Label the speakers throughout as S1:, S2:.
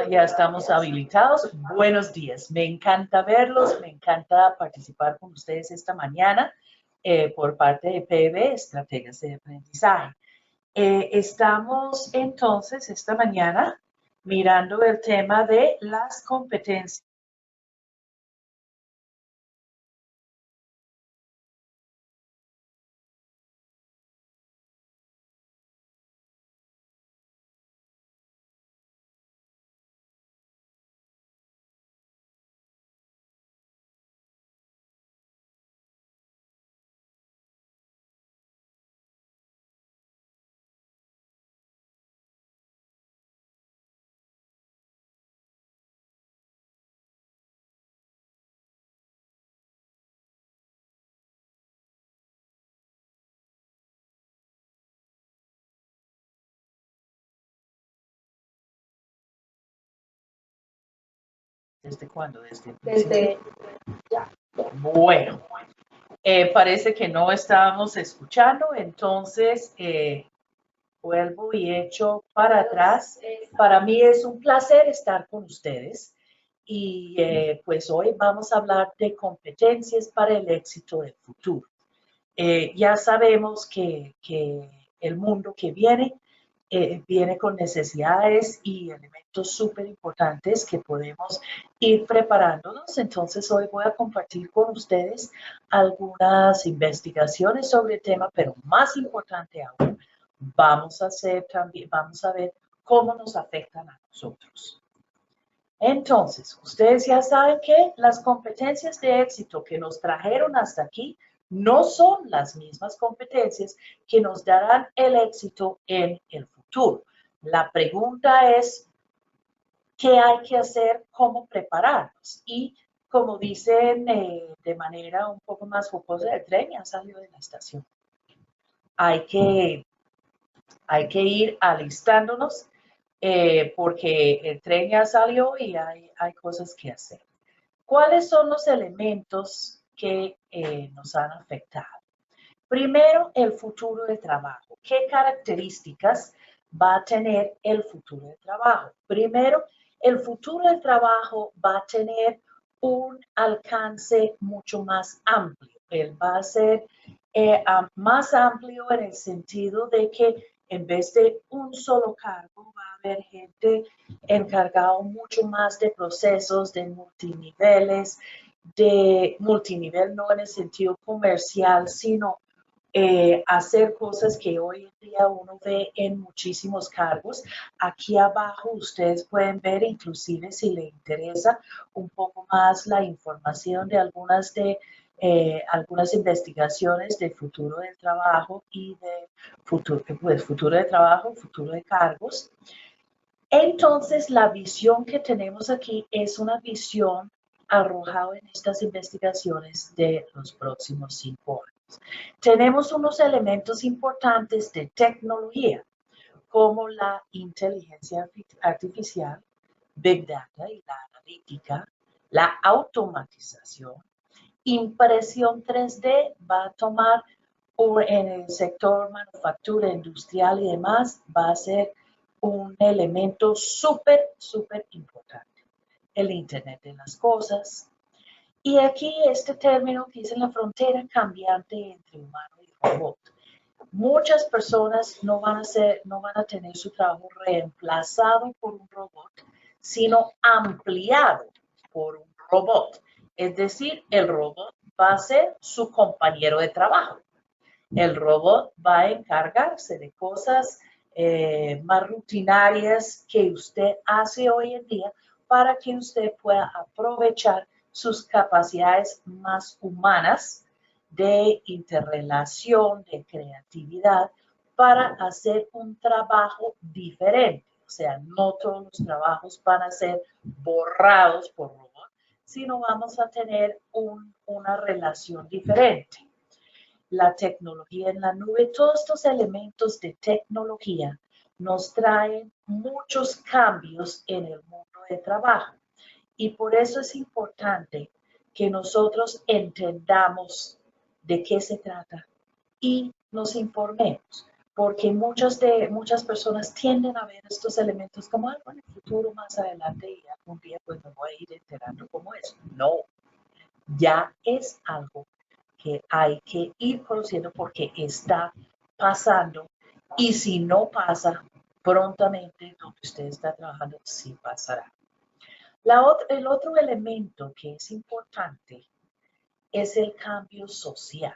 S1: Ya estamos habilitados. Buenos días. Me encanta verlos, me encanta participar con ustedes esta mañana por parte de PB, Estrategias de Aprendizaje. Estamos entonces esta mañana mirando el tema de las competencias. ¿Desde cuándo? Desde ya. Bueno, parece que no estábamos escuchando, entonces vuelvo y echo para atrás. Para mí es un placer estar con ustedes y pues hoy vamos a hablar de competencias para el éxito del futuro. Ya sabemos que el mundo que viene con necesidades y elementos súper importantes que podemos ir preparándonos. Entonces hoy voy a compartir con ustedes algunas investigaciones sobre el tema, pero más importante aún, vamos a ver cómo nos afectan a nosotros. Entonces, ustedes ya saben que las competencias de éxito que nos trajeron hasta aquí no son las mismas competencias que nos darán el éxito en el futuro. La pregunta es, ¿qué hay que hacer? ¿Cómo prepararnos? Y como dicen de manera un poco más jocosa, el tren ya salió de la estación. Hay que ir alistándonos porque el tren ya salió y hay cosas que hacer. ¿Cuáles son los elementos que nos han afectado? Primero, el futuro de trabajo. ¿Qué características va a tener el futuro de trabajo? Primero, el futuro del trabajo va a tener un alcance mucho más amplio. Él va a ser más amplio en el sentido de que en vez de un solo cargo va a haber gente encargada mucho más de procesos, de multiniveles, de multinivel no en el sentido comercial, sino hacer cosas que hoy en día uno ve en muchísimos cargos. Aquí abajo ustedes pueden ver, inclusive si les interesa un poco más la información de algunas investigaciones de futuro del trabajo y de futuro de trabajo, futuro de cargos. Entonces, la visión que tenemos aquí es una visión arrojada en estas investigaciones de los próximos 5 años. Tenemos unos elementos importantes de tecnología, como la inteligencia artificial, Big Data y la analítica, la automatización, impresión 3D va a tomar en el sector manufactura industrial y demás, va a ser un elemento súper importante. El Internet de las cosas. Y aquí este término que es en la frontera cambiante entre humano y robot. Muchas personas no van a tener su trabajo reemplazado por un robot, sino ampliado por un robot. Es decir, el robot va a ser su compañero de trabajo. El robot va a encargarse de cosas más rutinarias que usted hace hoy en día para que usted pueda aprovechar sus capacidades más humanas de interrelación, de creatividad, para hacer un trabajo diferente. O sea, no todos los trabajos van a ser borrados por robot, sino vamos a tener una relación diferente. La tecnología en la nube, todos estos elementos de tecnología nos traen muchos cambios en el mundo de trabajo. Y por eso es importante que nosotros entendamos de qué se trata y nos informemos. porque muchas personas tienden a ver estos elementos como algo en el futuro más adelante y algún día pues me voy a ir enterando como es. No, ya es algo que hay que ir conociendo porque está pasando y si no pasa prontamente donde usted está trabajando, sí pasará. El otro elemento que es importante es el cambio social.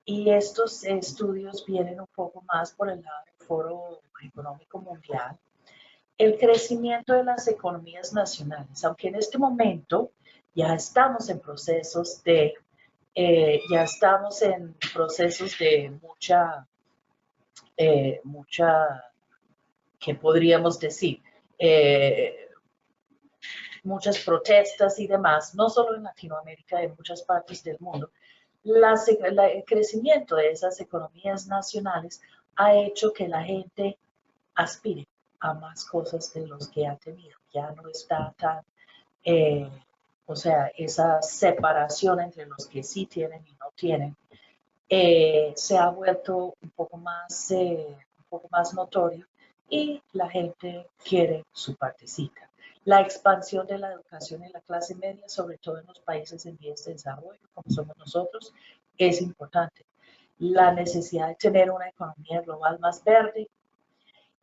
S1: Y estos estudios vienen un poco más por el lado del Foro Económico Mundial. El crecimiento de las economías nacionales, aunque en este momento ya estamos en procesos de, mucha, ¿qué podríamos decir? Muchas protestas y demás, no solo en Latinoamérica, en muchas partes del mundo, el crecimiento de esas economías nacionales ha hecho que la gente aspire a más cosas de los que ha tenido. Ya no está tan, o sea, esa separación entre los que sí tienen y no tienen, se ha vuelto un poco más notorio y la gente quiere su partecita. La expansión de la educación en la clase media, sobre todo en los países en vías de desarrollo, como somos nosotros, es importante. La necesidad de tener una economía global más verde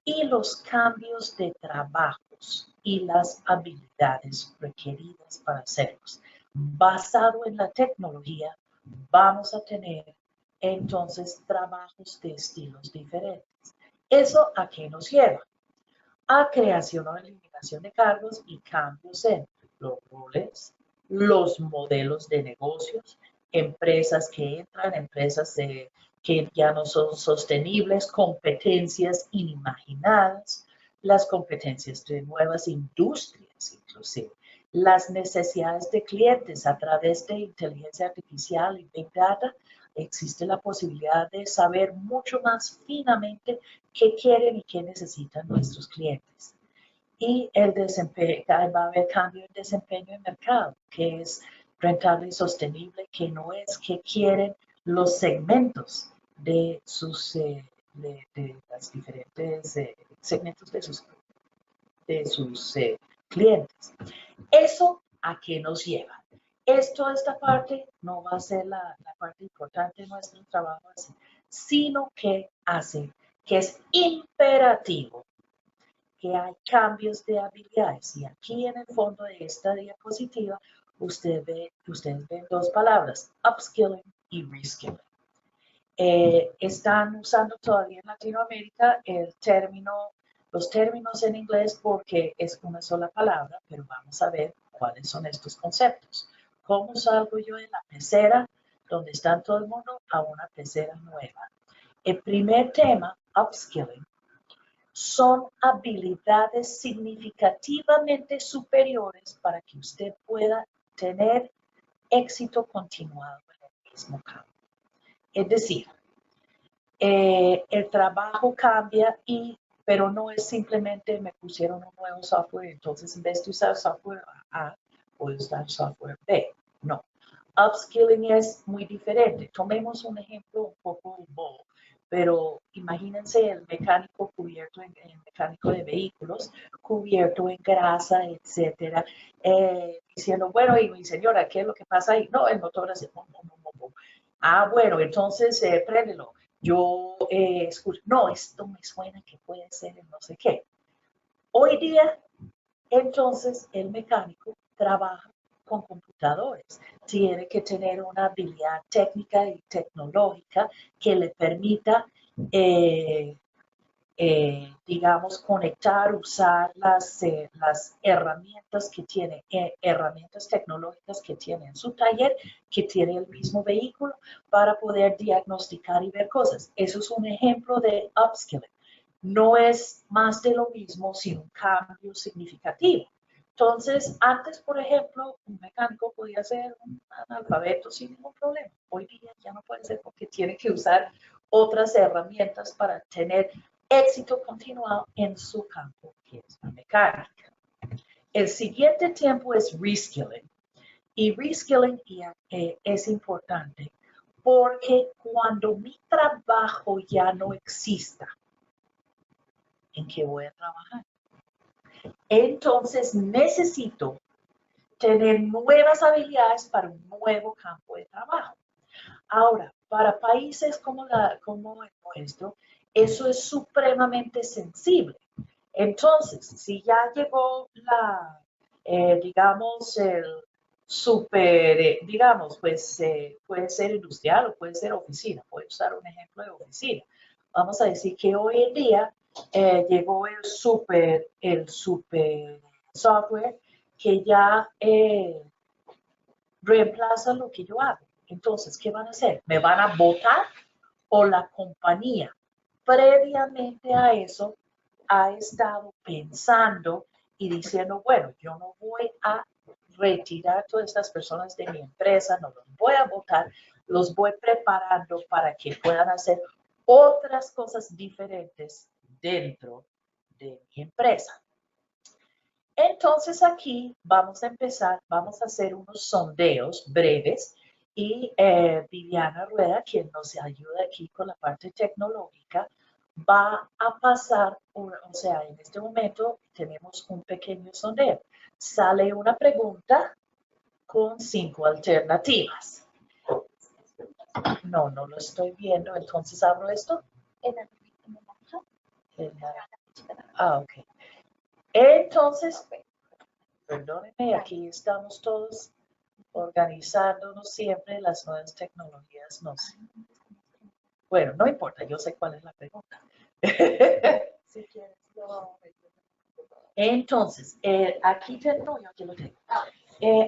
S1: y los cambios de trabajos y las habilidades requeridas para hacerlos. Basado en la tecnología, vamos a tener entonces trabajos de estilos diferentes. ¿Eso a qué nos lleva? A creación o eliminación de cargos y cambios en los roles, los modelos de negocios, empresas que entran, que ya no son sostenibles, competencias inimaginadas, las competencias de nuevas industrias inclusive, las necesidades de clientes a través de inteligencia artificial y Big Data. Existe la posibilidad de saber mucho más finamente qué quieren y qué necesitan nuestros clientes. Y el desempeño, va a haber cambio en desempeño de mercado, que es rentable y sostenible, que no es que quieren los segmentos de de las diferentes segmentos de sus clientes. ¿Eso a qué nos lleva? Esta parte no va a ser la parte importante de nuestro trabajo, sino que hace que es imperativo que hay cambios de habilidades. Y aquí en el fondo de esta diapositiva, ustedes ven dos palabras, upskilling y reskilling. Están usando todavía en Latinoamérica los términos en inglés porque es una sola palabra, pero vamos a ver cuáles son estos conceptos. ¿Cómo salgo yo de la pecera donde está todo el mundo a una pecera nueva? El primer tema, upskilling, son habilidades significativamente superiores para que usted pueda tener éxito continuado en el mismo campo. Es decir, el trabajo cambia, pero no es simplemente me pusieron un nuevo software, entonces en vez de usar software A, voy a usar software B. No. Upskilling es muy diferente. Tomemos un ejemplo un poco bobo, pero imagínense el mecánico cubierto el mecánico de vehículos, cubierto en grasa, etcétera, diciendo, bueno, y mi señora, ¿qué es lo que pasa ahí? No, el motor hace pum, pum, pum, pum. Ah, bueno, entonces préndelo. Yo escucho, no, esto me suena que puede ser no sé qué. Hoy día, entonces, el mecánico trabaja con computadores. Tiene que tener una habilidad técnica y tecnológica que le permita, digamos, conectar, usar las herramientas que tiene, herramientas tecnológicas que tiene en su taller, que tiene el mismo vehículo, para poder diagnosticar y ver cosas. Eso es un ejemplo de upskilling. No es más de lo mismo, sino un cambio significativo. Entonces, antes, por ejemplo, un mecánico podía ser un analfabeto sin ningún problema. Hoy día ya no puede ser porque tiene que usar otras herramientas para tener éxito continuado en su campo, que es la mecánica. El siguiente tiempo es reskilling. Y reskilling es importante Porque cuando mi trabajo ya no exista, ¿en qué voy a trabajar? Entonces necesito tener nuevas habilidades para un nuevo campo de trabajo. Ahora, para países como el nuestro, eso es supremamente sensible. Entonces, si ya llegó digamos, el digamos, pues puede ser industrial o puede ser oficina. Voy a usar un ejemplo de oficina. Vamos a decir que hoy en día llegó el super software que ya reemplaza lo que yo hago. Entonces, ¿qué van a hacer? ¿Me van a votar o la compañía previamente a eso ha estado pensando y diciendo, bueno, yo no voy a retirar a todas estas personas de mi empresa, no los voy a votar, los voy preparando para que puedan hacer otras cosas diferentes dentro de mi empresa? Entonces aquí vamos a empezar, vamos a hacer unos sondeos breves y Viviana Rueda, quien nos ayuda aquí con la parte tecnológica, va a pasar, o sea, en este momento tenemos un pequeño sondeo. Sale una pregunta con 5 alternativas. No, no lo estoy viendo, entonces abro esto. Ok. Entonces, perdónenme, aquí estamos todos organizándonos siempre, las nuevas tecnologías no sé. Bueno, no importa, yo sé cuál es la pregunta. Entonces, aquí no, yo aquí lo tengo.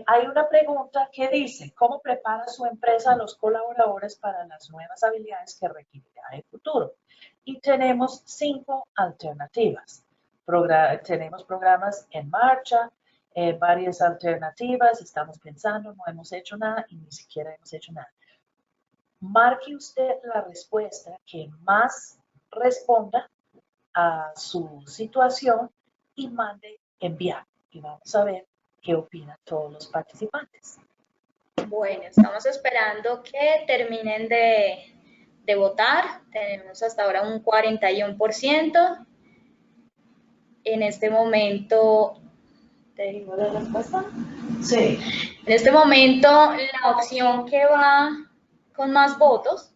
S1: Hay una pregunta que dice, ¿cómo prepara su empresa a los colaboradores para las nuevas habilidades que requerirá en el futuro? Y tenemos 5 alternativas. Tenemos programas en marcha, varias alternativas, estamos pensando, no hemos hecho nada y ni siquiera hemos hecho nada. Marque usted la respuesta que más responda a su situación y mande enviar. Y vamos a ver qué opinan todos los participantes.
S2: Bueno, estamos esperando que terminen de votar. Tenemos hasta ahora un 41%. En este momento, ¿te digo la respuesta?
S1: Sí.
S2: En este momento, la opción que va con más votos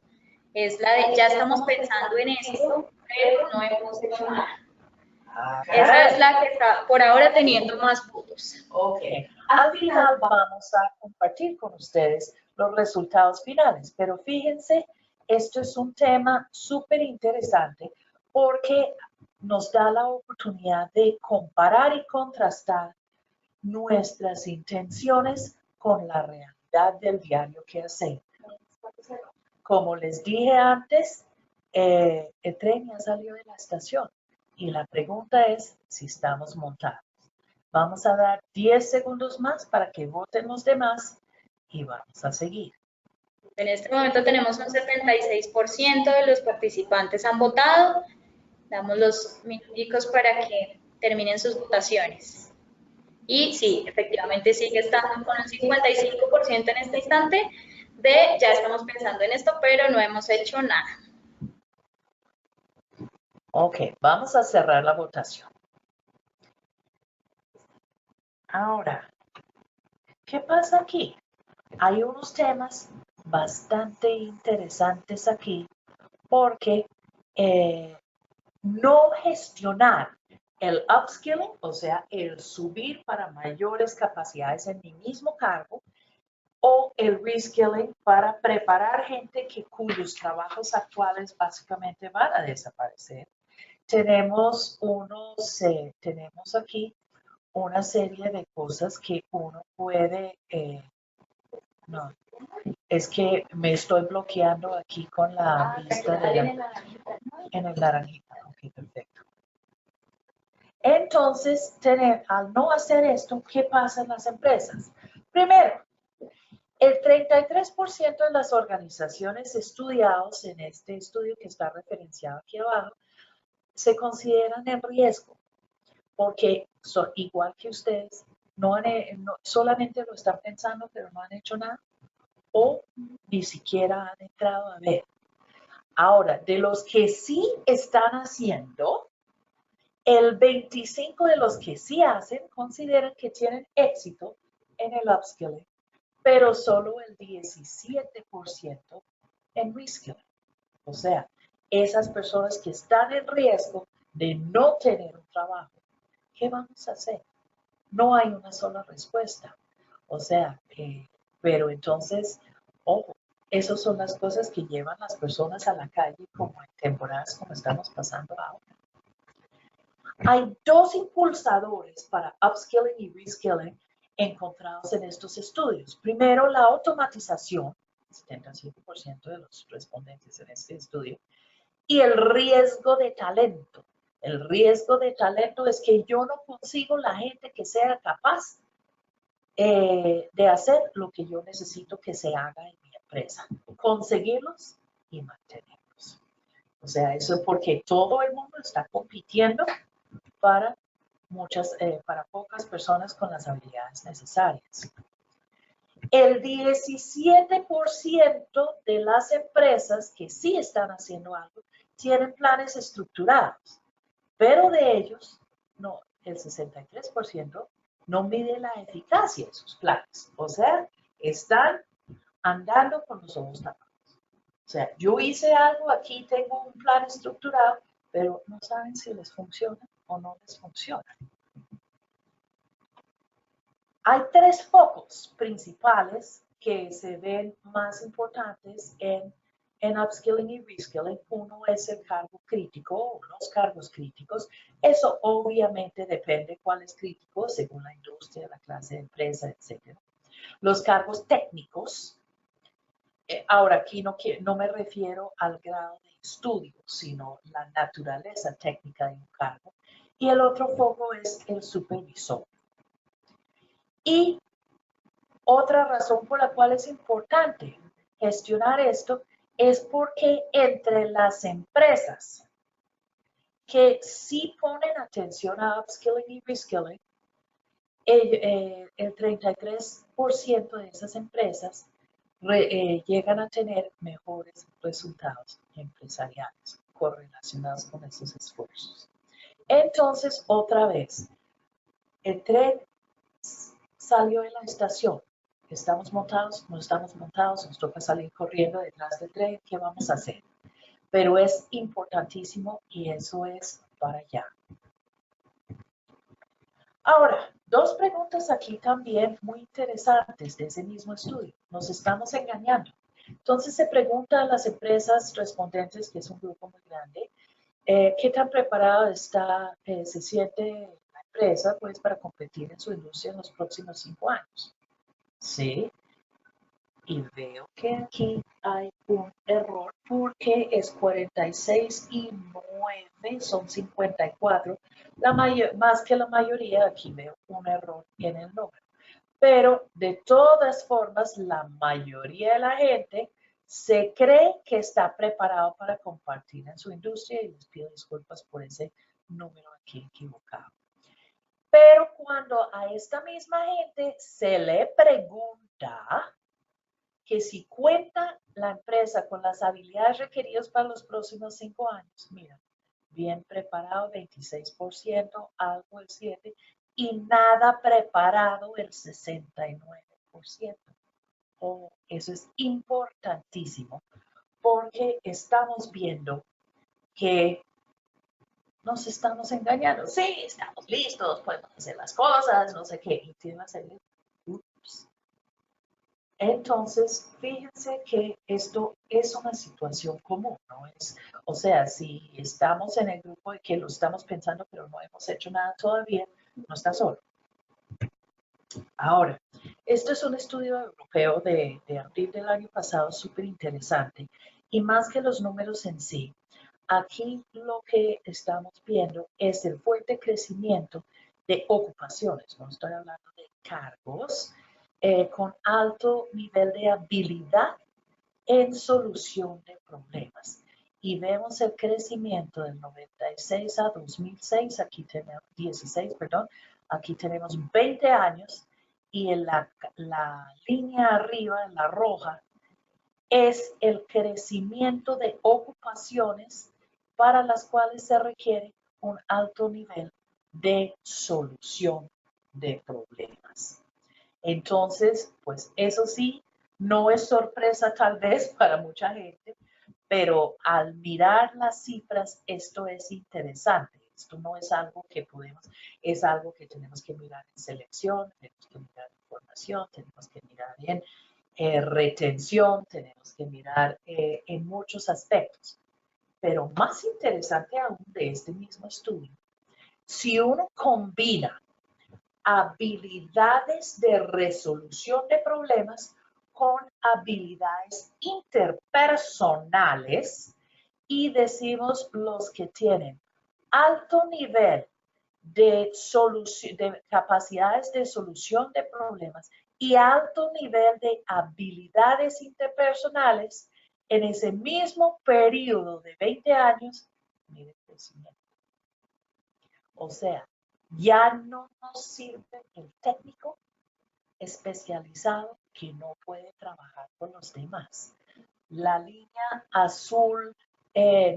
S2: es la de ya estamos pensando en esto, pero no hemos hecho nada. Esa es la que está por ahora teniendo más votos.
S1: Ok. Al final vamos a compartir con ustedes los resultados finales, pero fíjense, esto es un tema súper interesante porque nos da la oportunidad de comparar y contrastar nuestras intenciones con la realidad del diario que hacemos. Como les dije antes, el tren ya salió de la estación y la pregunta es si estamos montados. Vamos a dar 10 segundos más para que voten los demás y vamos a seguir.
S2: En este momento tenemos un 76% de los participantes han votado. Damos los minuticos para que terminen sus votaciones. Y sí, efectivamente sigue estando con un 55% en este instante de ya estamos pensando en esto, pero no hemos hecho nada.
S1: Ok, vamos a cerrar la votación. Ahora, ¿qué pasa aquí? Hay unos temas bastante interesantes aquí porque no gestionar el upskilling, o sea, el subir para mayores capacidades en mi mismo cargo, o el reskilling para preparar gente cuyos trabajos actuales básicamente van a desaparecer. Tenemos aquí una serie de cosas que uno puede, no, es que me estoy bloqueando aquí con la vista en el naranjita. Ok, perfecto. Entonces, al no hacer esto, ¿qué pasa en las empresas? Primero, el 33% de las organizaciones estudiadas en este estudio que está referenciado aquí abajo se consideran en riesgo porque son igual que ustedes, solamente lo están pensando pero no han hecho nada. o ni siquiera han entrado a ver. Ahora, de los que sí están haciendo, el 25% de los que sí hacen consideran que tienen éxito en el upskilling, pero solo el 17% en reskilling. O sea, esas personas que están en riesgo de no tener un trabajo, ¿qué vamos a hacer? No hay una sola respuesta. O sea, pero entonces, ojo, esas son las cosas que llevan las personas a la calle como en temporadas como estamos pasando ahora. Hay dos impulsadores para upskilling y reskilling encontrados en estos estudios. Primero, la automatización, 77% de los respondentes en este estudio, y el riesgo de talento. El riesgo de talento es que yo no consigo la gente que sea capaz de hacer lo que yo necesito que se haga en mi empresa. Conseguirlos y mantenerlos. O sea, eso es porque todo el mundo está compitiendo para para pocas personas con las habilidades necesarias. El 17% de las empresas que sí están haciendo algo tienen planes estructurados, pero de ellos, no, el 63% no mide la eficacia de sus planes. O sea, están andando con los ojos tapados. O sea, yo hice algo, aquí tengo un plan estructurado, pero no saben si les funciona o no les funciona. Hay tres focos principales que se ven más importantes en upskilling y reskilling. Uno es el cargo crítico, los cargos críticos. Eso obviamente depende cuál es crítico según la industria, la clase de empresa, etc. Los cargos técnicos. Ahora aquí no me refiero al grado de estudio, sino la naturaleza técnica de un cargo. Y el otro foco es el supervisor. Y otra razón por la cual es importante gestionar esto es porque entre las empresas que sí ponen atención a upskilling y reskilling, el 33% de esas empresas llegan a tener mejores resultados empresariales correlacionados con esos esfuerzos. Entonces, otra vez, el tren salió de la estación. ¿Estamos montados? No estamos montados, nos toca salir corriendo detrás del tren, ¿qué vamos a hacer? Pero es importantísimo y eso es para allá. Ahora, dos preguntas aquí también muy interesantes de ese mismo estudio. Nos estamos engañando. Entonces se pregunta a las empresas respondentes, que es un grupo muy grande, ¿qué tan preparada se siente la empresa pues, para competir en su industria en los próximos 5 años? Sí, y veo que aquí hay un error porque es 46 y 9, son 54. Más que la mayoría, aquí veo un error en el número. Pero de todas formas, la mayoría de la gente se cree que está preparado para compartir en su industria y les pido disculpas por ese número aquí equivocado. Pero cuando a esta misma gente se le pregunta que si cuenta la empresa con las habilidades requeridas para los próximos 5 años, mira, bien preparado 26%, algo el 7%, y nada preparado el 69%. Oh, eso es importantísimo porque estamos viendo que nos estamos engañando. Sí, estamos listos, podemos hacer las cosas, no sé qué, y tiene una serie. Ups. Entonces, fíjense que esto es una situación común, ¿no? O sea, si estamos en el grupo de que lo estamos pensando, pero no hemos hecho nada todavía, no está solo. Ahora, esto es un estudio europeo de abril del año pasado, súper interesante, y más que los números en sí, aquí lo que estamos viendo es el fuerte crecimiento de ocupaciones, no estoy hablando de cargos, con alto nivel de habilidad en solución de problemas. Y vemos el crecimiento del 96 a 2006, aquí tenemos 16, perdón, aquí tenemos 20 años y en la línea arriba, en la roja, es el crecimiento de ocupaciones para las cuales se requiere un alto nivel de solución de problemas. Entonces, pues eso sí, no es sorpresa tal vez para mucha gente, pero al mirar las cifras, esto es interesante. Esto no es algo que podemos, es algo que tenemos que mirar en selección, tenemos que mirar en formación, tenemos que mirar en retención, tenemos que mirar en muchos aspectos. Pero más interesante aún de este mismo estudio, si uno combina habilidades de resolución de problemas con habilidades interpersonales y decimos los que tienen alto nivel de capacidades de solución de problemas y alto nivel de habilidades interpersonales en ese mismo periodo de 20 años, mire crecimiento. O sea, ya no nos sirve el técnico especializado que no puede trabajar con los demás. La línea azul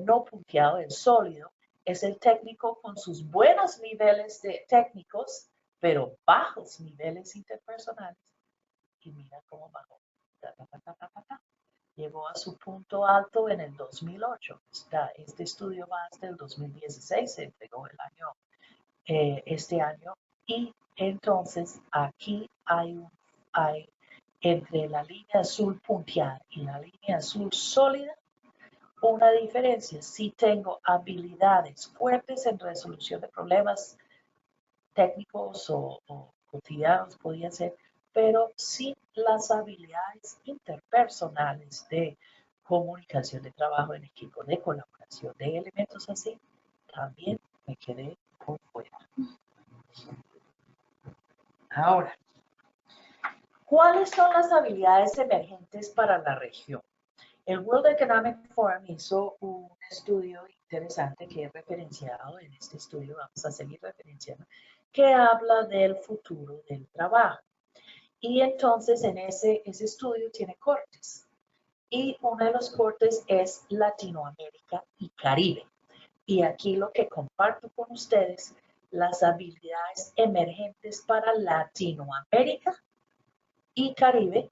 S1: no punteado, el sólido, es el técnico con sus buenos niveles de técnicos, pero bajos niveles interpersonales. Y mira cómo bajó. Llegó a su punto alto en el 2008. Este estudio va hasta el 2016, se entregó el año este año, y entonces aquí hay entre la línea azul punteada y la línea azul sólida una diferencia. Si tengo habilidades fuertes en resolución de problemas técnicos o cotidianos, podría ser, pero sin las habilidades interpersonales de comunicación, de trabajo en equipo, de colaboración, de elementos así, también me quedé por fuera. Ahora, ¿cuáles son las habilidades emergentes para la región? El World Economic Forum hizo un estudio interesante que he referenciado en este estudio, vamos a seguir referenciando, que habla del futuro del trabajo. Y entonces en ese estudio tiene cortes. Y uno de los cortes es Latinoamérica y Caribe. Y aquí lo que comparto con ustedes, las habilidades emergentes para Latinoamérica y Caribe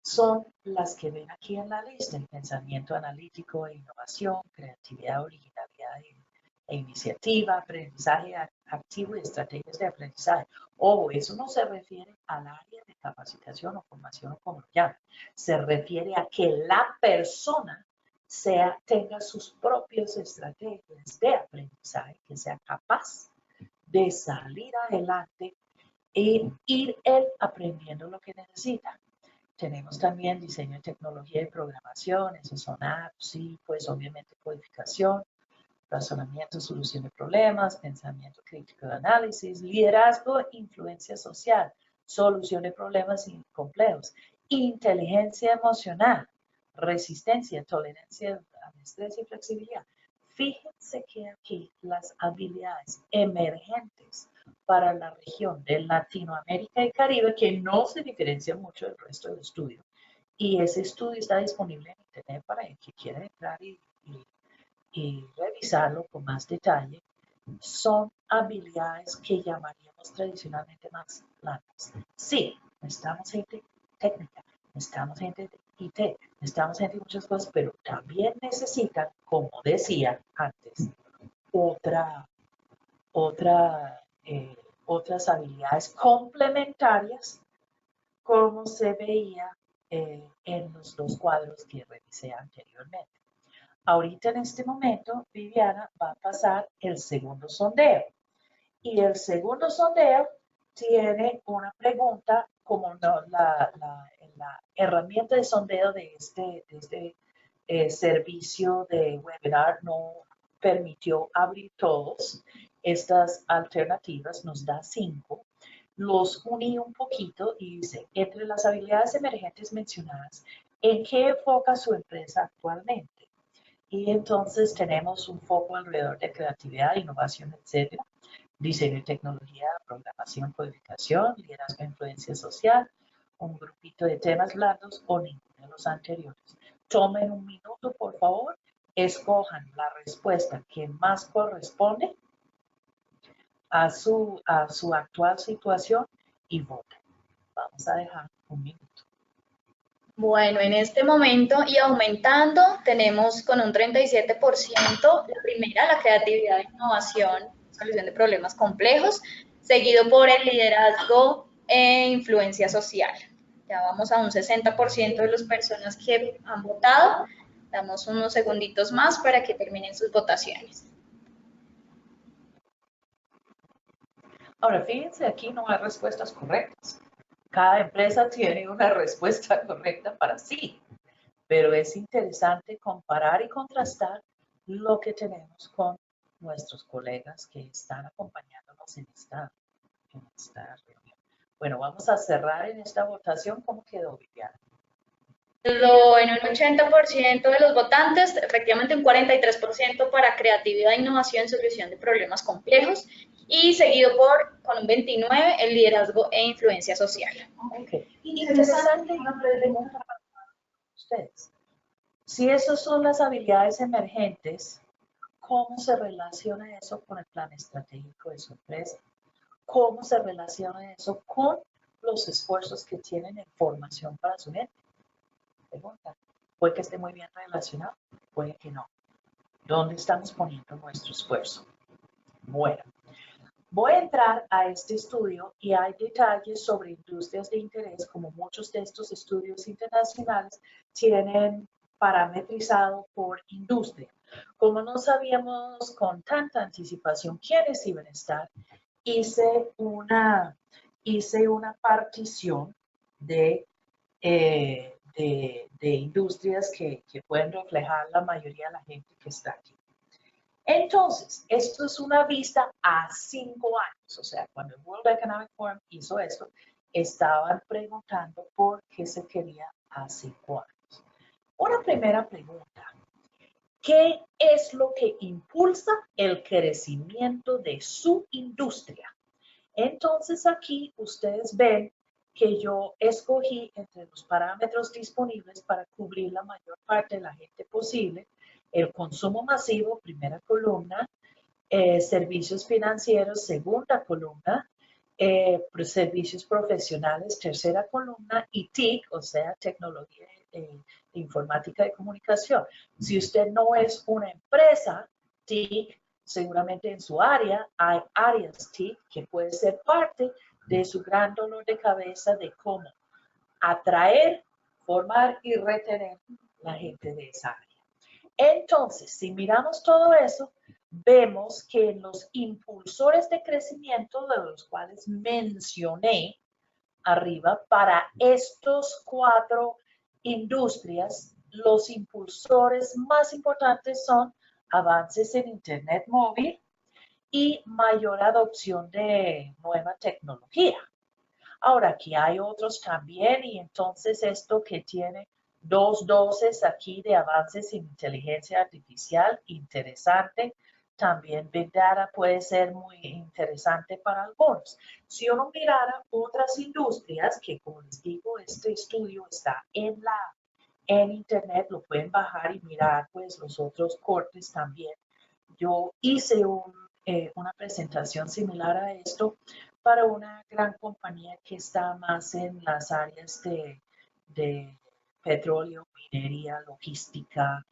S1: son las que ven aquí en la lista: el pensamiento analítico e innovación, creatividad, originalidad e iniciativa, aprendizaje activo y estrategias de aprendizaje. Ojo, eso no se refiere al área de capacitación o formación o como lo llaman. Se refiere a que la persona tenga sus propias estrategias de aprendizaje, que sea capaz de salir adelante e ir él aprendiendo lo que necesita. Tenemos también diseño de tecnología y programación, esos son apps, y pues obviamente codificación, razonamiento, solución de problemas, pensamiento crítico de análisis, liderazgo, influencia social, solución de problemas complejos, inteligencia emocional, resistencia, tolerancia al estrés y flexibilidad. Fíjense que aquí las habilidades emergentes para la región de Latinoamérica y Caribe, que no se diferencia mucho del resto del estudio. Y ese estudio está disponible en internet para el que quiera entrar y revisarlo con más detalle. Son habilidades que llamaríamos tradicionalmente más blandas. Sí, necesitamos gente técnica, necesitamos gente de IT, necesitamos gente de muchas cosas, pero también necesitan, como decía antes, otras habilidades complementarias, como se veía en los dos cuadros que revisé anteriormente. Ahorita en este momento, Viviana va a pasar el segundo sondeo. Y el segundo sondeo tiene una pregunta, como no, la herramienta de sondeo de este servicio de webinar no permitió abrir todos. Estas alternativas nos da 5. Los uní un poquito y dice: entre las habilidades emergentes mencionadas, ¿en qué enfoca su empresa actualmente? Y entonces tenemos un foco alrededor de creatividad, innovación, etc. diseño y tecnología, programación, codificación, liderazgo e influencia social, un grupito de temas blandos o ninguno de los anteriores. Tomen un minuto, por favor, escojan la respuesta que más corresponde a su actual situación y voten. Vamos a dejar un minuto.
S2: Bueno, en este momento y aumentando, tenemos con un 37% la primera, la creatividad, innovación, solución de problemas complejos, seguido por el liderazgo e influencia social. Ya vamos a un 60% de las personas que han votado. Damos unos segunditos más para que terminen sus votaciones.
S1: Ahora, fíjense, aquí no hay respuestas correctas. Cada empresa tiene una respuesta correcta para sí, pero es interesante comparar y contrastar lo que tenemos con nuestros colegas que están acompañándonos en esta reunión. Bueno, vamos a cerrar en esta votación. ¿Cómo quedó, Viviana?
S2: En un 80% de los votantes, efectivamente un 43% para creatividad, innovación, solución de problemas complejos y seguido con un 29% el liderazgo e influencia social.
S1: Okay. Interesante una pregunta para ustedes. Si esas son las habilidades emergentes, ¿cómo se relaciona eso con el plan estratégico de su empresa? ¿Cómo se relaciona eso con los esfuerzos que tienen en formación para su gente? Pregunta. Puede que esté muy bien relacionado, puede que no. ¿Dónde estamos poniendo nuestro esfuerzo? Bueno, voy a entrar a este estudio y hay detalles sobre industrias de interés, como muchos de estos estudios internacionales tienen parametrizado por industria. Como no sabíamos con tanta anticipación quiénes iban a estar, hice una partición de industrias que pueden reflejar la mayoría de la gente que está aquí. Entonces, esto es una vista a 5 años, o sea, cuando el World Economic Forum hizo esto, estaban preguntando por qué se quería a 5 años. Una primera pregunta, ¿qué es lo que impulsa el crecimiento de su industria? Entonces aquí ustedes ven que yo escogí entre los parámetros disponibles para cubrir la mayor parte de la gente posible, el consumo masivo, primera columna, servicios financieros, segunda columna, servicios profesionales, tercera columna, y TIC, o sea, tecnología informática de comunicación. Si usted no es una empresa TIC, seguramente en su área hay áreas TIC que puede ser parte de su gran dolor de cabeza de cómo atraer, formar y retener la gente de esa área. Entonces, si miramos todo eso, vemos que los impulsores de crecimiento, de los cuales mencioné arriba, para estos 4 industrias, los impulsores más importantes son avances en Internet móvil y mayor adopción de nueva tecnología. Ahora, aquí hay otros también, y entonces esto que tiene 2 doces aquí de avances en inteligencia artificial, interesante. También Big Data puede ser muy interesante para algunos. Si uno mirara otras industrias, que como les digo, este estudio está en internet, lo pueden bajar y mirar pues los otros cortes también. Yo hice una presentación similar a esto para una gran compañía que está más en las áreas de petróleo, minería, logística,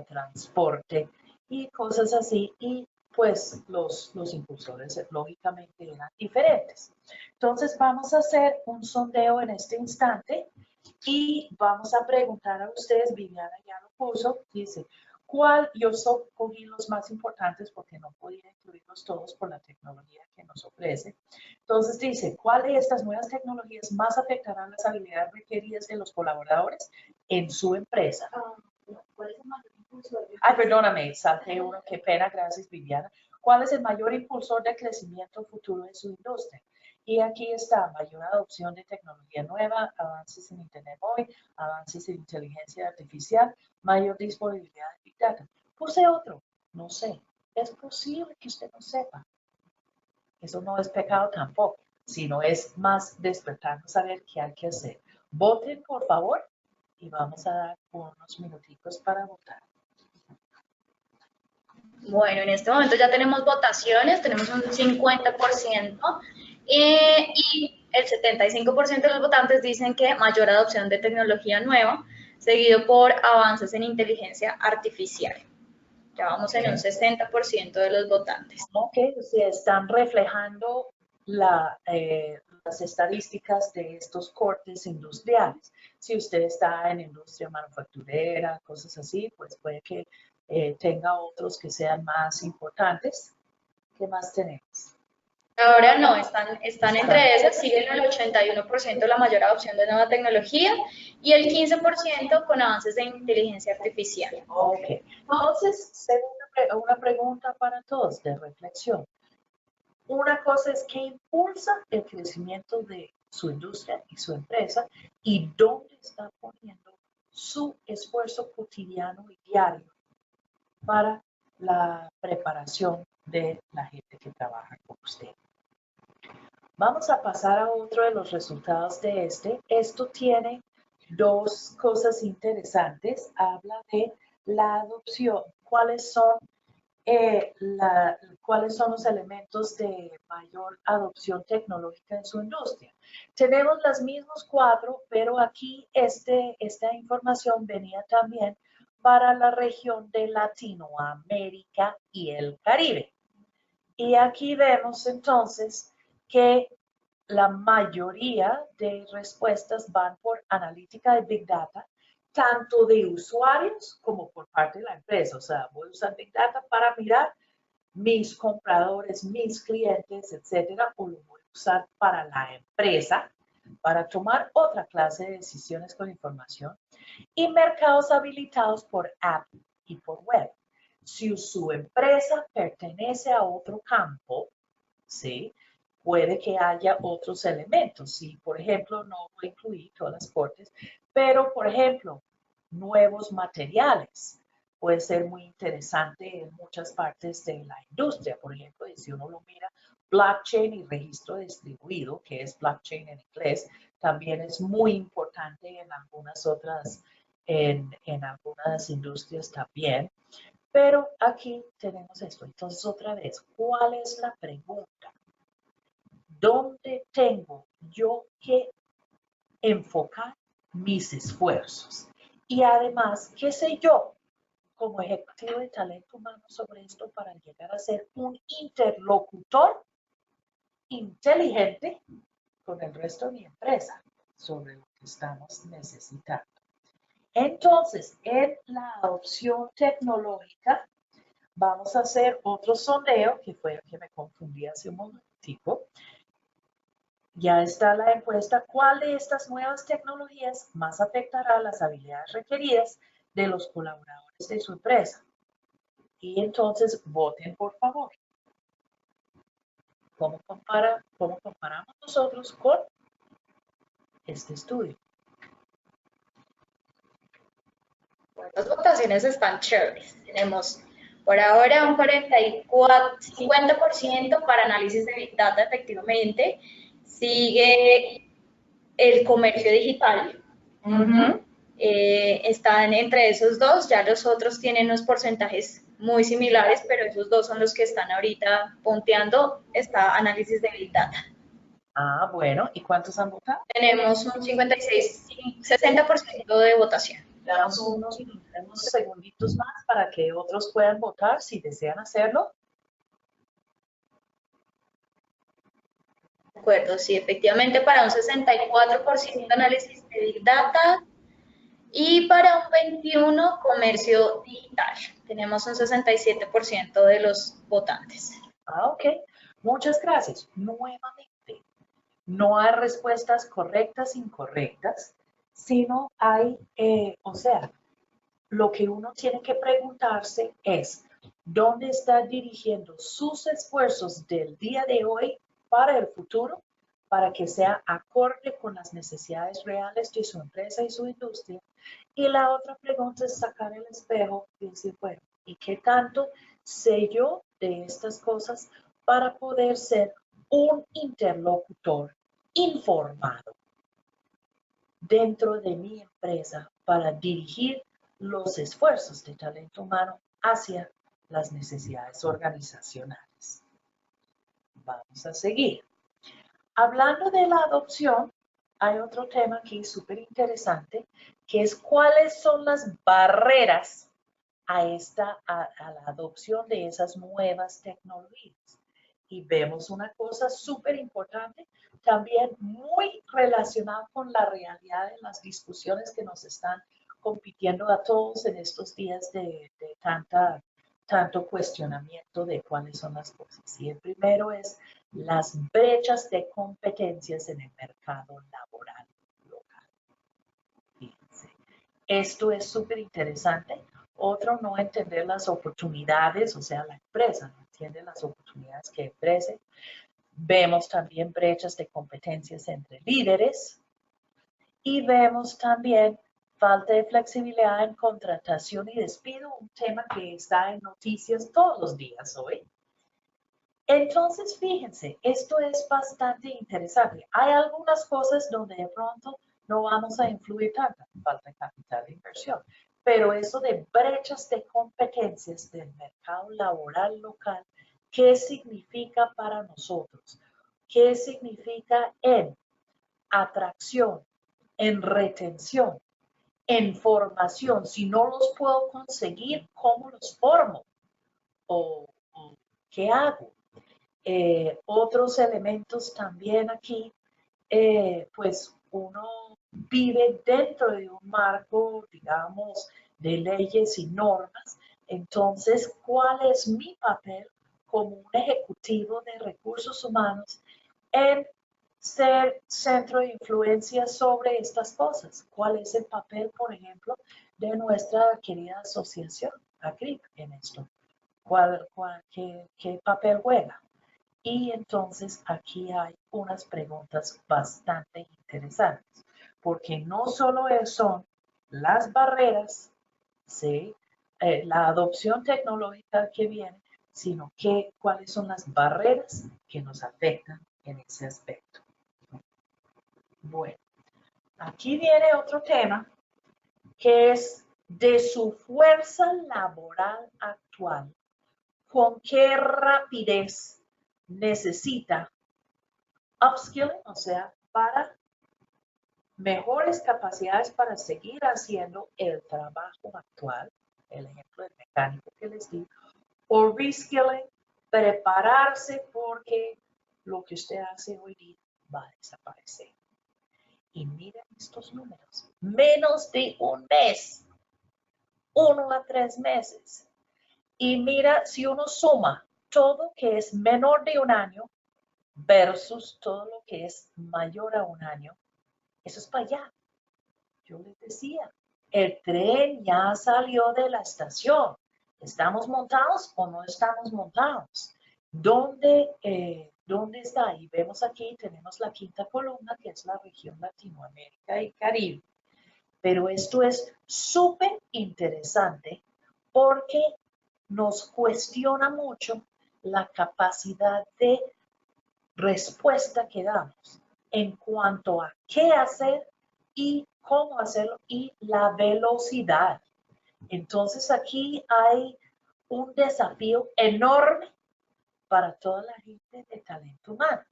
S1: transporte y cosas así. Y pues los impulsores lógicamente eran diferentes. Entonces vamos a hacer un sondeo en este instante y vamos a preguntar a ustedes, Viviana ya lo puso, dice, yo cogí los más importantes porque no podía incluirlos todos por la tecnología que nos ofrece. Entonces dice, ¿cuál de estas nuevas tecnologías más afectarán las habilidades requeridas de los colaboradores en su empresa? ¿Cuál es el mayor impulsor? Ay, perdóname, salté uno, qué pena, gracias Viviana. ¿Cuál es el mayor impulsor de crecimiento futuro de su industria? Y aquí está, mayor adopción de tecnología nueva, avances en Internet móvil, avances en inteligencia artificial, mayor disponibilidad de Big Data. Puse otro, no sé, Es posible que usted no sepa. Eso no es pecado tampoco, sino es más despertarnos a ver qué hay que hacer. Voten, por favor, y vamos a dar unos minuticos para votar.
S2: Bueno, en este momento ya tenemos votaciones, tenemos un 50% y el 75% de los votantes dicen que mayor adopción de tecnología nueva, seguido por avances en inteligencia artificial. Ya vamos en un 60% de los votantes.
S1: Ok, se están reflejando las estadísticas de estos cortes industriales. Si usted está en industria manufacturera, cosas así, pues puede que tenga otros que sean más importantes. ¿Qué más tenemos?
S2: Ahora no, están entre esas, siguen el 81% la mayor adopción de nueva tecnología y el 15% con avances de inteligencia artificial.
S1: Ok, entonces, una pregunta para todos de reflexión. Una cosa es qué impulsa el crecimiento de su industria y su empresa y dónde está poniendo su esfuerzo cotidiano y diario para la preparación de la gente que trabaja con usted. Vamos a pasar a otro de los resultados de este. Esto tiene dos cosas interesantes. Habla de la adopción, cuáles son los elementos de mayor adopción tecnológica en su industria. Tenemos las mismas cuatro, pero aquí esta información venía también para la región de Latinoamérica y el Caribe. Y aquí vemos entonces que la mayoría de respuestas van por analítica de Big Data, tanto de usuarios como por parte de la empresa. O sea, voy a usar Big Data para mirar mis compradores, mis clientes, etcétera, o lo voy a usar para la empresa para tomar otra clase de decisiones con información. Y mercados habilitados por app y por web. Si su empresa pertenece a otro campo, ¿sí? Puede que haya otros elementos. Si, por ejemplo, no voy a incluir todas las cortes, pero, por ejemplo, nuevos materiales puede ser muy interesante en muchas partes de la industria. Por ejemplo, si uno lo mira, blockchain y registro distribuido, que es blockchain en inglés, también es muy importante en algunas otras, en algunas industrias también. Pero aquí tenemos esto. Entonces, otra vez, ¿cuál es la pregunta? ¿Dónde tengo yo que enfocar mis esfuerzos? Y además, ¿qué sé yo como ejecutivo de talento humano sobre esto para llegar a ser un interlocutor inteligente con el resto de mi empresa sobre lo que estamos necesitando? Entonces, en la opción tecnológica, vamos a hacer otro sondeo, que fue el que me confundí hace un momentico. Ya está la encuesta. ¿Cuál de estas nuevas tecnologías más afectará las habilidades requeridas de los colaboradores de su empresa? Y entonces voten, por favor. ¿Cómo comparamos nosotros con este estudio?
S2: Las votaciones están chéveres. Tenemos por ahora un 50% para análisis de Big Data, efectivamente. Sigue el comercio digital. Están entre esos dos, ya los otros tienen unos porcentajes muy similares, pero esos dos son los que están ahorita punteando. Está análisis de Big Data.
S1: Ah, bueno, ¿y cuántos han votado?
S2: Tenemos un 60% de votación.
S1: Damos unos segunditos más para que otros puedan votar si desean hacerlo.
S2: De acuerdo, sí, efectivamente para un 64% análisis de Big Data y para un 21% comercio digital. Tenemos un 67% de los votantes.
S1: Ah, ok. Muchas gracias. Nuevamente, no hay respuestas correctas, incorrectas, sino hay, o sea, lo que uno tiene que preguntarse es, ¿dónde está dirigiendo sus esfuerzos del día de hoy para el futuro, para que sea acorde con las necesidades reales de su empresa y su industria? Y la otra pregunta es sacar el espejo y decir, bueno, ¿y qué tanto sé yo de estas cosas para poder ser un interlocutor informado dentro de mi empresa para dirigir los esfuerzos de talento humano hacia las necesidades organizacionales. Vamos a seguir. Hablando de la adopción, hay otro tema aquí súper interesante, que es cuáles son las barreras a la adopción de esas nuevas tecnologías. Y vemos una cosa súper importante, también muy relacionada con la realidad de las discusiones que nos están compitiendo a todos en estos días de tanto cuestionamiento de cuáles son las cosas. Y el primero es las brechas de competencias en el mercado laboral local. Fíjense, esto es súper interesante. Otro, no entender las oportunidades, o sea, la empresa no entiende las oportunidades que ofrece. Vemos también brechas de competencias entre líderes y vemos también falta de flexibilidad en contratación y despido, un tema que está en noticias todos los días hoy. Entonces, fíjense, esto es bastante interesante. Hay algunas cosas donde de pronto no vamos a influir tanto, falta de capital de inversión, pero eso de brechas de competencias del mercado laboral local, ¿qué significa para nosotros? ¿Qué significa en atracción, en retención, en formación? Si no los puedo conseguir, ¿cómo los formo? ¿O qué hago? Otros elementos también aquí, pues uno vive dentro de un marco, digamos, de leyes y normas. Entonces, ¿cuál es mi papel como un ejecutivo de recursos humanos en ser centro de influencia sobre estas cosas? ¿Cuál es el papel, por ejemplo, de nuestra querida asociación, ACRIP, en esto? ¿Qué papel juega? Y entonces aquí hay unas preguntas bastante interesantes, porque no solo son las barreras, ¿sí? La adopción tecnológica que viene, sino cuáles son las barreras que nos afectan en ese aspecto. Bueno, aquí viene otro tema que es de su fuerza laboral actual, con qué rapidez necesita upskilling, o sea, para mejores capacidades para seguir haciendo el trabajo actual, el ejemplo del mecánico que les di, o reskilling, prepararse porque lo que usted hace hoy día va a desaparecer. Y miren estos números, menos de un mes, 1 a 3 meses. Y mira, si uno suma todo que es menor de un año versus todo lo que es mayor a un año, eso es para allá. Yo les decía, el tren ya salió de la estación. ¿Estamos montados o no estamos montados? ¿Dónde está? Y vemos aquí, tenemos la quinta columna, que es la región Latinoamérica y Caribe. Pero esto es súper interesante porque nos cuestiona mucho la capacidad de respuesta que damos en cuanto a qué hacer y cómo hacerlo y la velocidad. Entonces aquí hay un desafío enorme para toda la gente de talento humano,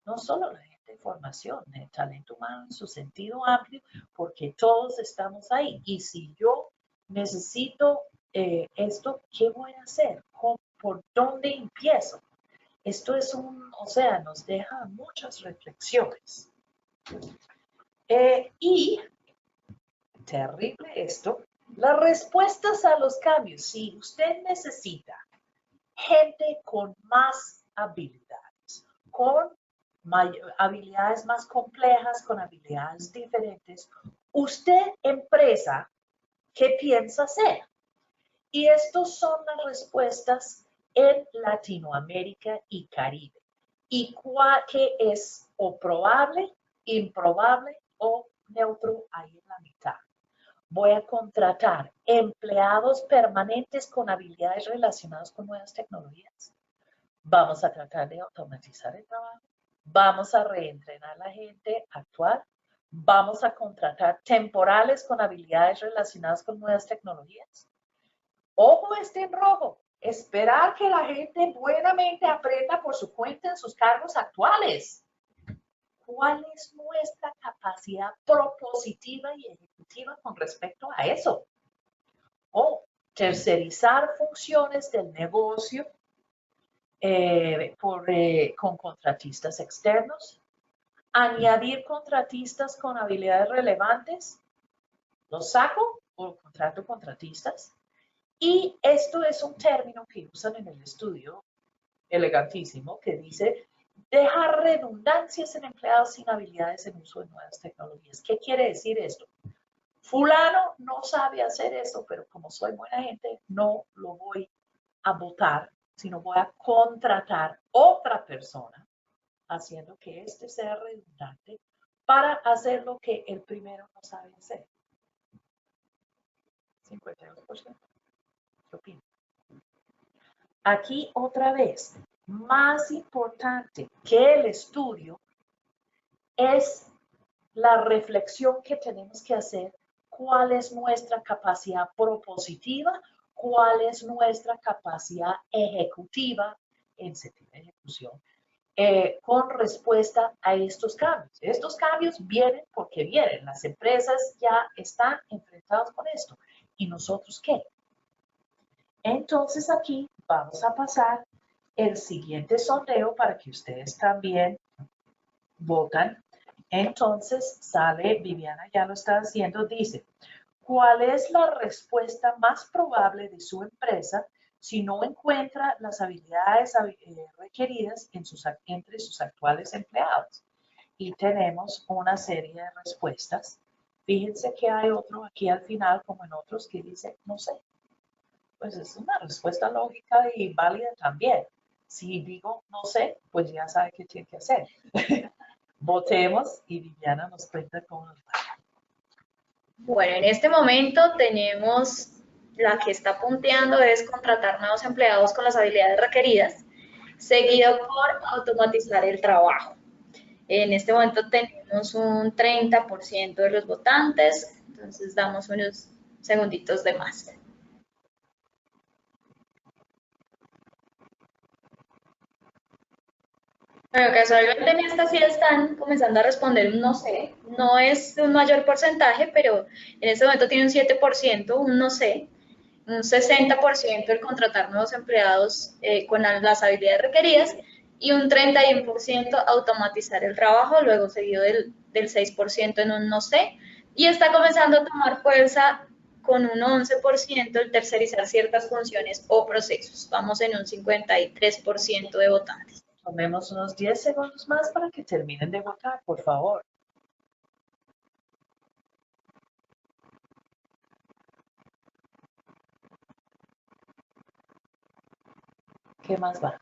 S1: no solo la gente de formación, de talento humano en su sentido amplio, porque todos estamos ahí. Y si yo necesito esto, ¿qué voy a hacer? ¿Por dónde empiezo? Esto es o sea, nos deja muchas reflexiones. Y, terrible esto, las respuestas a los cambios. Si usted necesita gente con más habilidades, con habilidades más complejas, con habilidades diferentes, usted, empresa, ¿qué piensa hacer? Y estas son las respuestas en Latinoamérica y Caribe. ¿Y qué es o probable, improbable o neutro ahí en la mitad? Voy a contratar empleados permanentes con habilidades relacionadas con nuevas tecnologías. Vamos a tratar de automatizar el trabajo. Vamos a reentrenar a la gente actual. Vamos a contratar temporales con habilidades relacionadas con nuevas tecnologías. Ojo este en rojo. Esperar que la gente buenamente aprenda por su cuenta en sus cargos actuales. ¿Cuál es nuestra capacidad propositiva y ejecutiva con respecto a eso? O tercerizar funciones del negocio con contratistas externos, añadir contratistas con habilidades relevantes, los saco o contrato contratistas. Y esto es un término que usan en el estudio elegantísimo que dice dejar redundancias en empleados sin habilidades en uso de nuevas tecnologías. ¿Qué quiere decir esto? Fulano no sabe hacer eso, pero como soy buena gente, no lo voy a votar, sino voy a contratar otra persona, haciendo que este sea redundante para hacer lo que el primero no sabe hacer. 52%. ¿Qué opinas? Aquí otra vez, más importante que el estudio es la reflexión que tenemos que hacer. ¿Cuál es nuestra capacidad propositiva? ¿Cuál es nuestra capacidad ejecutiva en sentido de ejecución? Con respuesta a estos cambios. Estos cambios vienen porque vienen. Las empresas ya están enfrentadas con esto. ¿Y nosotros qué? Entonces aquí vamos a pasar el siguiente sondeo para que ustedes también votan. Entonces sale, Viviana ya lo está haciendo, dice, ¿cuál es la respuesta más probable de su empresa si no encuentra las habilidades requeridas entre sus actuales empleados? Y tenemos una serie de respuestas. Fíjense que hay otro aquí al final, como en otros, que dice, no sé. Pues es una respuesta lógica y válida también. Si digo no sé, pues ya sabe qué tiene que hacer. Votemos y Viviana nos cuenta cómo nos va.
S2: Bueno, en este momento tenemos la que está punteando es contratar nuevos empleados con las habilidades requeridas, seguido por automatizar el trabajo. En este momento tenemos un 30% de los votantes, entonces damos unos segunditos de más. Bueno, casualmente en esta sí están comenzando a responder un no sé. No es un mayor porcentaje, pero en este momento tiene un 7%, un no sé, un 60% el contratar nuevos empleados con las habilidades requeridas y un 31% automatizar el trabajo, luego seguido del 6% en un no sé. Y está comenzando a tomar fuerza con un 11% el tercerizar ciertas funciones o procesos. Vamos en un 53% de votantes.
S1: Tomemos unos 10 segundos más para que terminen de votar, por favor. ¿Qué más va?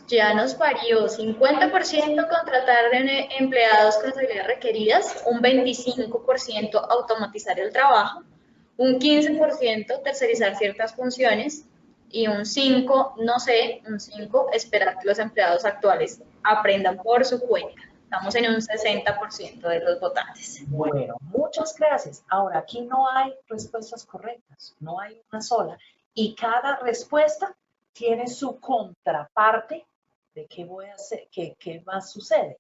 S2: Ya nos varió 50% contratar de empleados con las habilidades requeridas, un 25% automatizar el trabajo, un 15% tercerizar ciertas funciones y un 5%, no sé, un 5% esperar que los empleados actuales aprendan por su cuenta. Estamos en un 60% de los votantes.
S1: Bueno, muchas gracias. Ahora, aquí no hay respuestas correctas, no hay una sola. Y cada respuesta tiene su contraparte de qué voy a hacer, qué más sucede.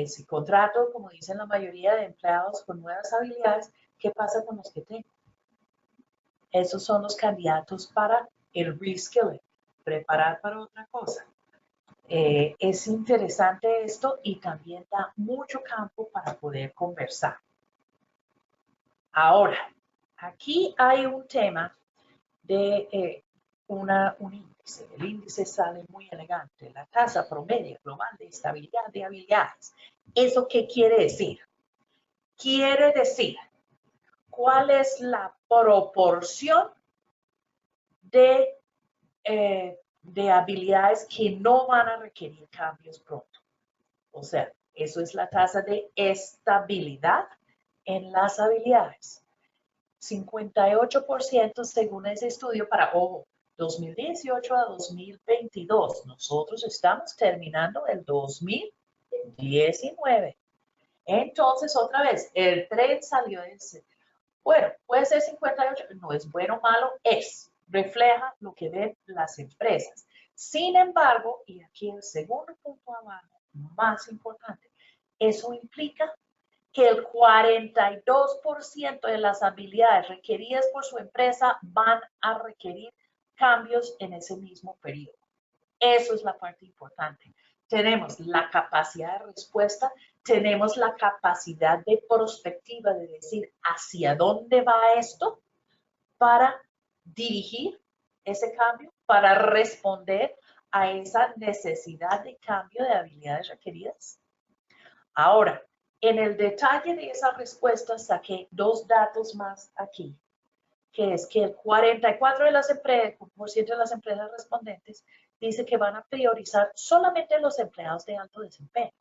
S1: Si contrato, como dicen la mayoría de empleados con nuevas habilidades, ¿qué pasa con los que tengo? Esos son los candidatos para el reskilling, preparar para otra cosa. Es interesante esto y también da mucho campo para poder conversar. Ahora, aquí hay un tema de un índice. El índice sale muy elegante, la tasa promedio global de estabilidad de habilidades. ¿Eso qué quiere decir? Quiere decir cuál es la proporción de habilidades que no van a requerir cambios pronto. O sea, eso es la tasa de estabilidad en las habilidades. 58% según ese estudio para, ojo, 2018 a 2022. Nosotros estamos terminando el 2019. Entonces, otra vez, el tren salió de ese. Bueno, puede ser 58, no es bueno o malo, refleja lo que ven las empresas. Sin embargo, y aquí el segundo punto abajo, más importante, eso implica que el 42% de las habilidades requeridas por su empresa van a requerir cambios en ese mismo periodo. Eso es la parte importante. Tenemos la capacidad de respuesta, tenemos la capacidad de prospectiva, de decir hacia dónde va esto para dirigir ese cambio, para responder a esa necesidad de cambio de habilidades requeridas. Ahora, en el detalle de esa respuesta saqué dos datos más aquí, que es que el 44% de las empresas respondentes dice que van a priorizar solamente los empleados de alto desempeño.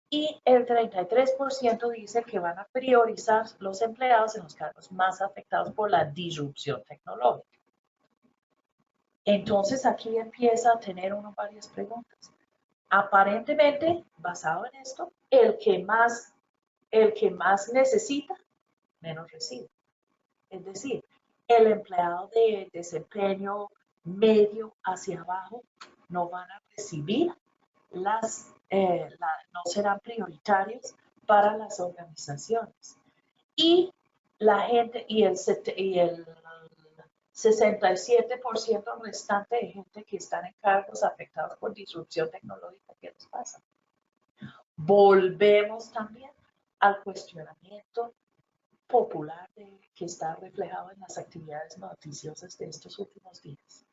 S1: Y el 33% dice que van a priorizar los empleados en los cargos más afectados por la disrupción tecnológica. Entonces aquí empieza a tener uno varias preguntas. Aparentemente, basado en esto, el que más necesita, menos recibe. Es decir, el empleado de desempeño medio hacia abajo no van a recibir no serán prioritarios para las organizaciones. Y la gente, y el 67% restante de gente que están en cargos afectados por disrupción tecnológica, ¿qué les pasa? Volvemos también al cuestionamiento popular que está reflejado en las actividades noticiosas de estos últimos días.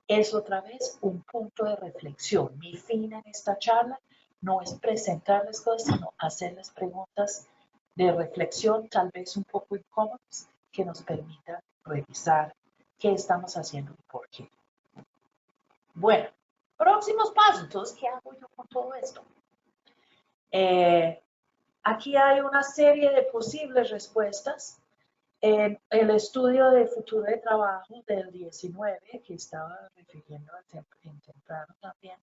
S1: Es otra vez un punto de reflexión. Mi fin en esta charla no es presentarles cosas, sino hacerles preguntas de reflexión, tal vez un poco incómodas, que nos permitan revisar qué estamos haciendo y por qué. Bueno, próximos pasos. Entonces, ¿qué hago yo con todo esto? Aquí hay una serie de posibles respuestas. En el estudio de futuro de trabajo del 19, que estaba refiriendo en temprano también,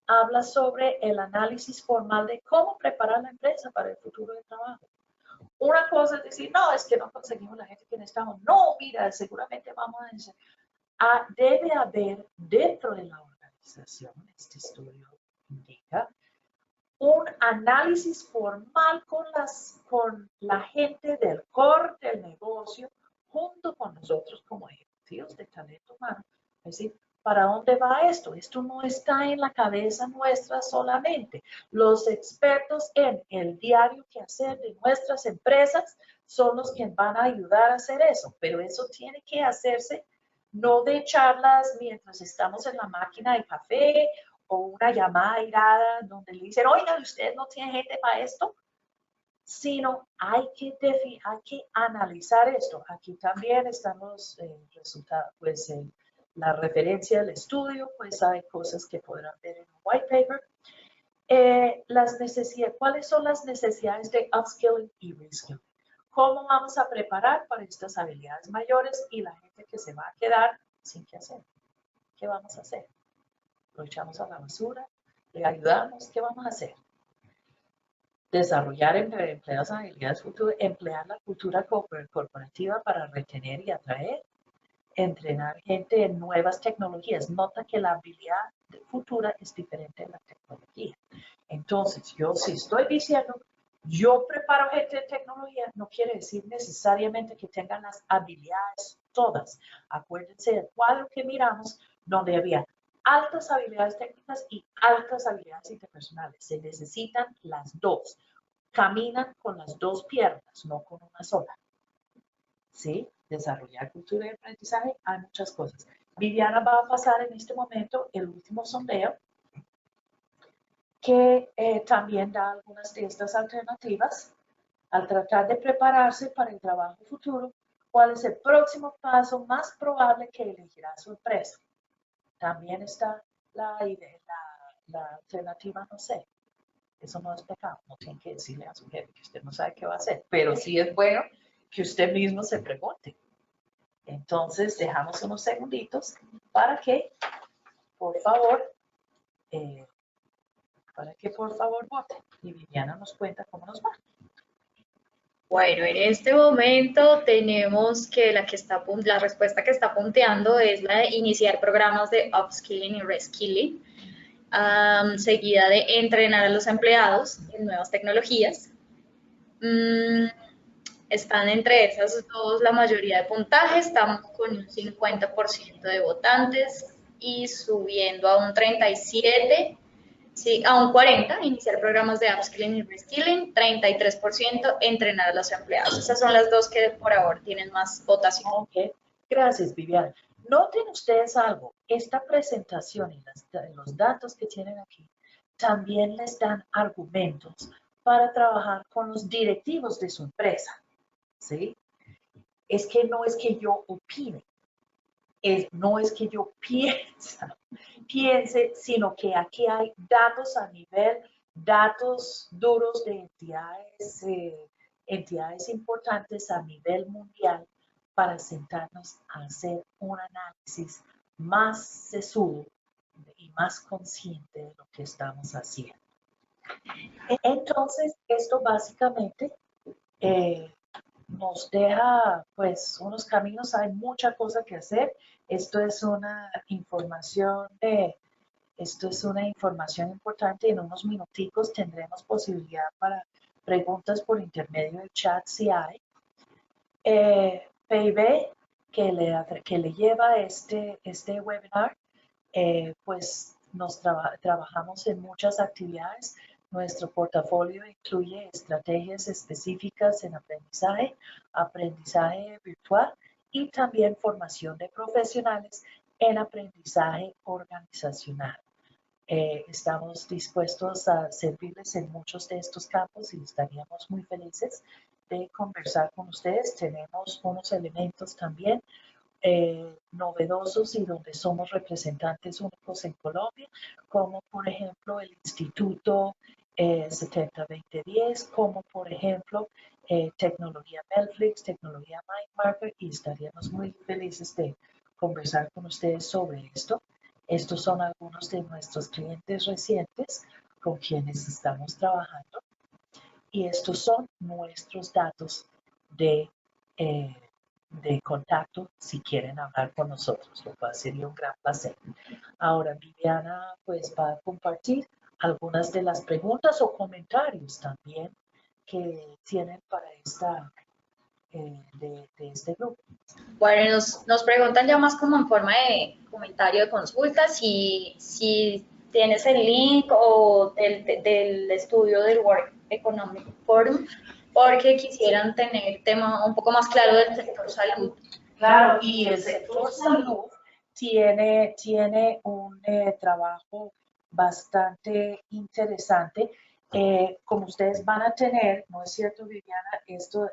S1: habla sobre el análisis formal de cómo preparar la empresa para el futuro de trabajo. Una cosa es decir, no, es que no conseguimos la gente que necesitamos. No, mira, seguramente vamos a decir, debe haber dentro de la organización, este estudio indica, un análisis formal con la gente del core del negocio, junto con nosotros como ejecutivos de talento humano. Es decir, ¿para dónde va esto? Esto no está en la cabeza nuestra solamente. Los expertos en el diario quehacer de nuestras empresas son los que van a ayudar a hacer eso, pero eso tiene que hacerse no de charlas mientras estamos en la máquina de café o una llamada airada donde le dicen, oiga, usted no tiene gente para esto, sino hay que analizar esto. Aquí también están los resultados, pues la referencia del estudio, pues hay cosas que podrán ver en un white paper. Las necesidades, ¿cuáles son las necesidades de upskilling y reskilling? ¿Cómo vamos a preparar para estas habilidades mayores y la gente que se va a quedar sin qué hacer? ¿Qué vamos a hacer? ¿Lo echamos a la basura? ¿Le ayudamos? ¿Qué vamos a hacer? Desarrollar empleados en habilidades futuras, emplear la cultura corporativa para retener y atraer, entrenar gente en nuevas tecnologías. Nota que la habilidad futura es diferente de la tecnología. Entonces, yo si estoy diciendo, yo preparo gente de tecnología, no quiere decir necesariamente que tengan las habilidades todas. Acuérdense del cuadro que miramos, donde había altas habilidades técnicas y altas habilidades interpersonales. Se necesitan las dos. Caminan con las dos piernas, no con una sola. ¿Sí? Desarrollar cultura de aprendizaje, hay muchas cosas. Viviana va a pasar en este momento el último sondeo, que también da algunas de estas alternativas. Al tratar de prepararse para el trabajo futuro, ¿cuál es el próximo paso más probable que elegirá su empresa? También está la alternativa, no sé. Eso no es pecado, no tiene que decirle a su jefe que usted no sabe qué va a hacer, pero sí es bueno que usted mismo se pregunte. Entonces, dejamos unos segunditos para que, por favor, voten. Y Viviana nos cuenta cómo nos va.
S2: Bueno, en este momento tenemos que la respuesta que está punteando es la de iniciar programas de upskilling y reskilling, seguida de entrenar a los empleados en nuevas tecnologías. Están entre esas dos la mayoría de puntajes, estamos con un 50% de votantes y subiendo a un 37%. Sí, a un 40%, iniciar programas de upskilling y reskilling, 33% entrenar a los empleados. Esas son las dos que por ahora tienen más votación.
S1: Ok, gracias Viviana. Noten ustedes algo, esta presentación y los datos que tienen aquí también les dan argumentos para trabajar con los directivos de su empresa, ¿sí? Es que no es que yo opine, no es que yo piense, sino que aquí hay datos duros de entidades importantes a nivel mundial para sentarnos a hacer un análisis más sesudo y más consciente de lo que estamos haciendo. Entonces, esto básicamente nos deja pues unos caminos, hay mucha cosa que hacer. Esto es una información importante. En unos minuticos tendremos posibilidad para preguntas por intermedio del chat si hay. PIB que le lleva este webinar, pues trabajamos en muchas actividades. Nuestro portafolio incluye estrategias específicas en aprendizaje virtual y también formación de profesionales en aprendizaje organizacional. Estamos dispuestos a servirles en muchos de estos campos y estaríamos muy felices de conversar con ustedes. Tenemos unos elementos también novedosos y donde somos representantes únicos en Colombia, como por ejemplo el Instituto 70-2010, como por ejemplo tecnología Melflix, tecnología MindMarker, y estaríamos muy felices de conversar con ustedes sobre esto. Estos son algunos de nuestros clientes recientes con quienes estamos trabajando y estos son nuestros datos de contacto si quieren hablar con nosotros, lo cual sería un gran placer. Ahora Viviana pues va a compartir algunas de las preguntas o comentarios también que tienen para de este grupo.
S2: Bueno, nos preguntan ya más como en forma de comentario de consulta si tienes el link o del estudio del World Economic Forum, porque quisieran tener tema un poco más claro del sector salud.
S1: Claro, y el sector salud tiene un trabajo bastante interesante. Como ustedes van a tener, ¿no es cierto, Viviana?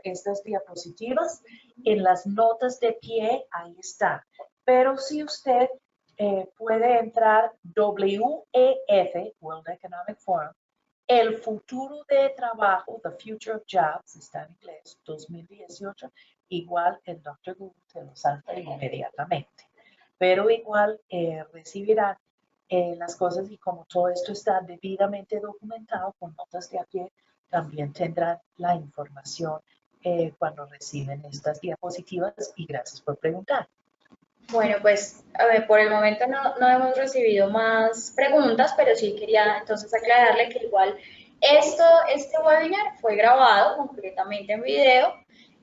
S1: Estas diapositivas en las notas de pie, ahí están. Pero si usted puede entrar WEF, World Economic Forum, el futuro de trabajo, The Future of Jobs, está en inglés, 2018, igual el Dr. Google te lo salta inmediatamente. Pero igual recibirán las cosas y como todo esto está debidamente documentado con notas de a pie, también tendrán la información cuando reciben estas diapositivas y gracias por preguntar.
S2: Bueno, pues a ver, por el momento no hemos recibido más preguntas, pero sí quería entonces aclararle que igual este webinar fue grabado completamente en video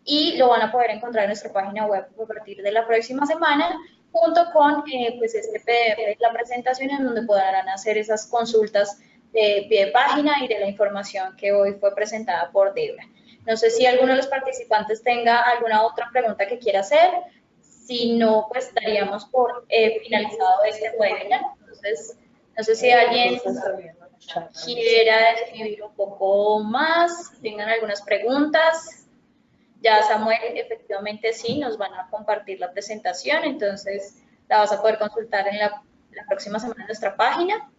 S2: y lo van a poder encontrar en nuestra página web a partir de la próxima semana, junto con pues este PDF de la presentación en donde podrán hacer esas consultas de pie de página y de la información que hoy fue presentada por Debra. No sé si alguno de los participantes tenga alguna otra pregunta que quiera hacer. Si no, pues daríamos por finalizado este webinar. Entonces, no sé si alguien quiera escribir un poco más, tengan algunas preguntas. Ya Samuel, efectivamente sí, nos van a compartir la presentación, entonces la vas a poder consultar en la próxima semana en nuestra página.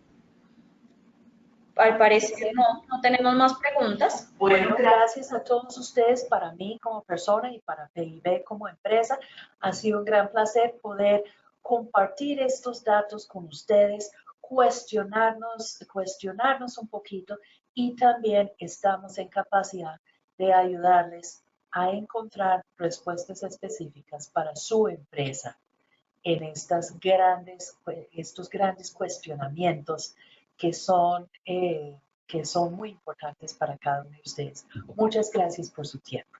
S2: al parecer no tenemos más preguntas.
S1: Bueno, gracias a todos ustedes. Para mí como persona y para PIB como empresa, ha sido un gran placer poder compartir estos datos con ustedes, cuestionarnos un poquito, y también estamos en capacidad de ayudarles a encontrar respuestas específicas para su empresa en estos grandes cuestionamientos que son muy importantes para cada uno de ustedes. Muchas gracias por su tiempo.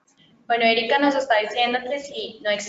S2: Bueno, Erika nos está diciendo que si no existe